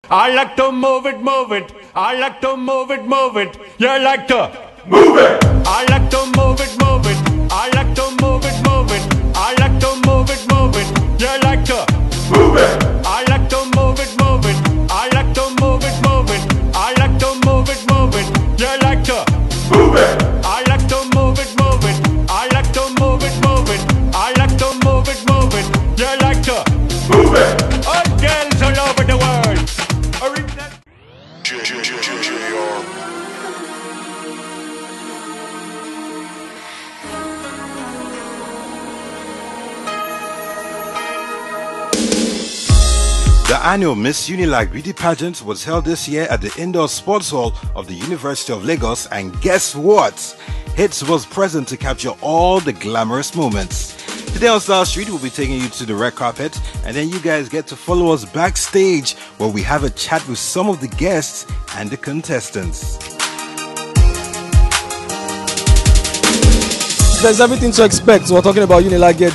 I like to move it, move it. I like to move it, move it. You like to move it. I like to move it, move it. I like to move it, move it. I like to move it, move it. You like to move it. I like to move it, move it. I like to move it, move it. I like to move it, move it. You like to move it. I like to move it, move it. I like to move it, move it. I like to move it, move it. You like to move it. All girls all over the world. The annual Miss Unilag beauty pageant was held this year at the Indoor Sports Hall of the University of Lagos, and guess what? Hits was present to capture all the glamorous moments. Today on Star Street, we'll be taking you to the red carpet, and then you guys get to follow us backstage where we have a chat with some of the guests and the contestants. There's everything to expect. We're talking about Unilag, the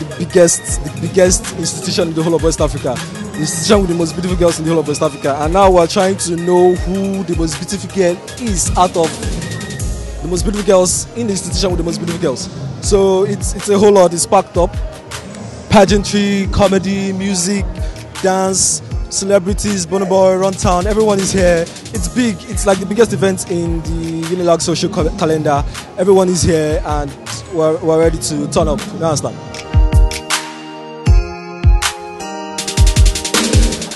biggest institution in the whole of West Africa. The institution with the most beautiful girls in the whole of West Africa. And now we're trying to know who the most beautiful girl is out of the most beautiful girls in the institution with the most beautiful girls. So it's a whole lot. It's packed up. Pageantry, comedy, music, dance, celebrities, Bonobo, Runtown, everyone is here. It's big. It's like the biggest event in the Unilag social calendar. Everyone is here and we're ready to turn up. You understand?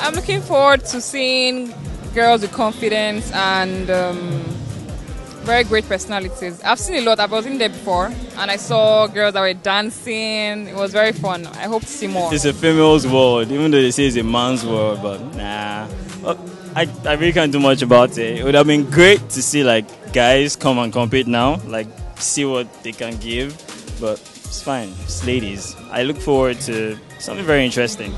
I'm looking forward to seeing girls with confidence and very great personalities. I've seen a lot. I was in there before and I saw girls that were dancing. It was very fun. I hope to see more. It's a female's world, even though they say it's a man's world, but nah. I really can't do much about it. It would have been great to see like guys come and compete now, like see what they can give, but it's fine. It's ladies. I look forward to something very interesting.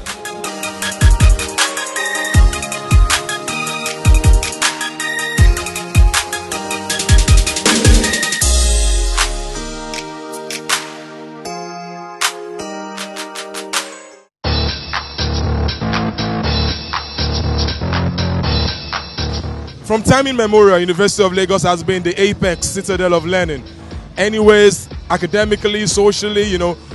From time immemorial, University of Lagos has been the apex citadel of learning. Anyways, academically, socially,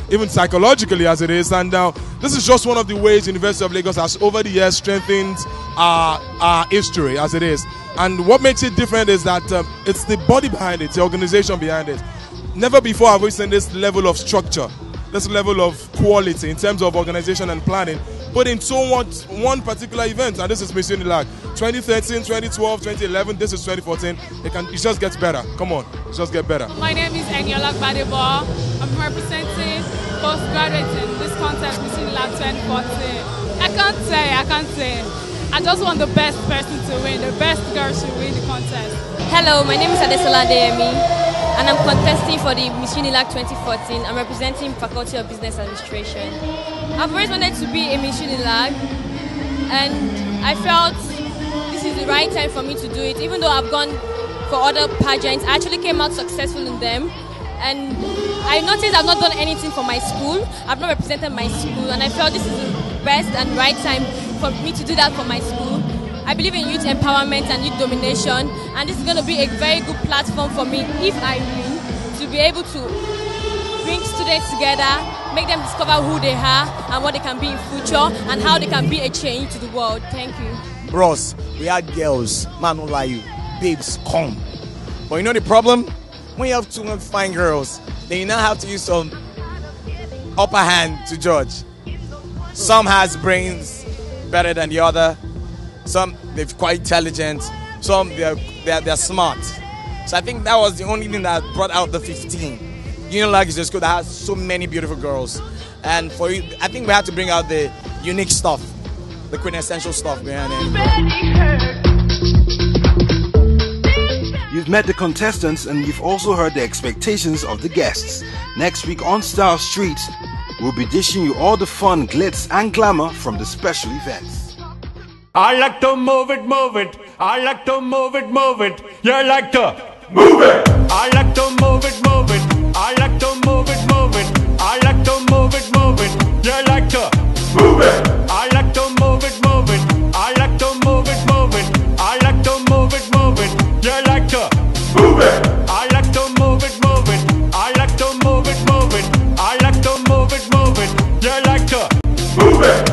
even psychologically as it is. And now, this is just one of the ways University of Lagos has over the years strengthened our history as it is. And what makes it different is that it's the body behind it, the organization behind it. Never before have we seen this level of structure, this level of quality in terms of organization and planning, put into one particular event, and this is Miss Unilag. 2013, 2012, 2011, this is 2014. It just gets better. Come on, it just gets better. My name is Unilag. I'm representing postgraduates in this contest, Miss Unilag 2014. I can't say. I just want the best person to win, the best girl should win the contest. Hello, my name is Adesola Deyemi, and I'm contesting for the Miss Unilag 2014. I'm representing Faculty of Business Administration. I've always wanted to be a Miss Unilag, and I felt this is the right time for me to do it. Even though I've gone for other pageants, I actually came out successful in them. And I noticed I've not done anything for my school. I've not represented my school, and I felt this is the best and right time for me to do that for my school. I believe in youth empowerment and youth domination, and this is going to be a very good platform for me, if I win, to be able to bring students together, make them discover who they are and what they can be in future and how they can be a change to the world. Thank you. Bros, we had girls, man, don't lie you, babes, come. But you know the problem? When you have two fine girls, then you now have to use some upper hand to judge. Some has brains better than the other. Some they're quite intelligent. Some they're smart. So I think that was the only thing that brought out the 15. Unilag is a school that has so many beautiful girls, and for you, I think we have to bring out the unique stuff, the quintessential stuff behind it. You've met the contestants and you've also heard the expectations of the guests. Next week on Star Street, we'll be dishing you all the fun, glitz and glamour from the special events. I like to move it, move it. I like to move it, move it. You like to move it. I like to move it, move it. I like to move it, move it. I like to move it, move it. You like to move it. I like to move it, move it. I like to move it, move it. Move it.